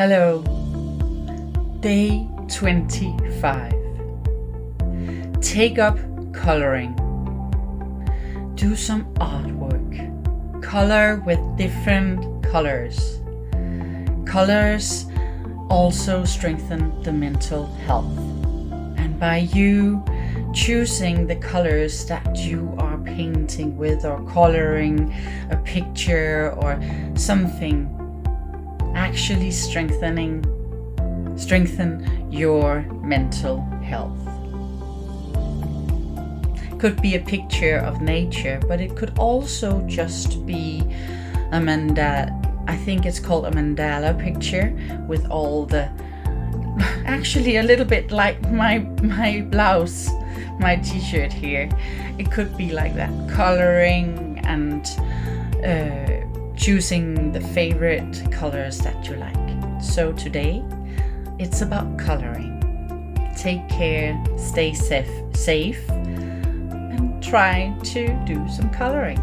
Hello, day 25. Take up coloring. Do some artwork. Color with different colors. Colors also strengthen the mental health. And by you choosing the colors that you are painting with or coloring a picture or something, actually strengthen your mental health. Could be a picture of nature, but it could also just be a mandala. I think it's called a mandala picture with all the, actually a little bit like my blouse, my t-shirt here. It could be like that, coloring and choosing the favorite colors that you like. So today it's about coloring. Take care, stay safe, and try to do some coloring.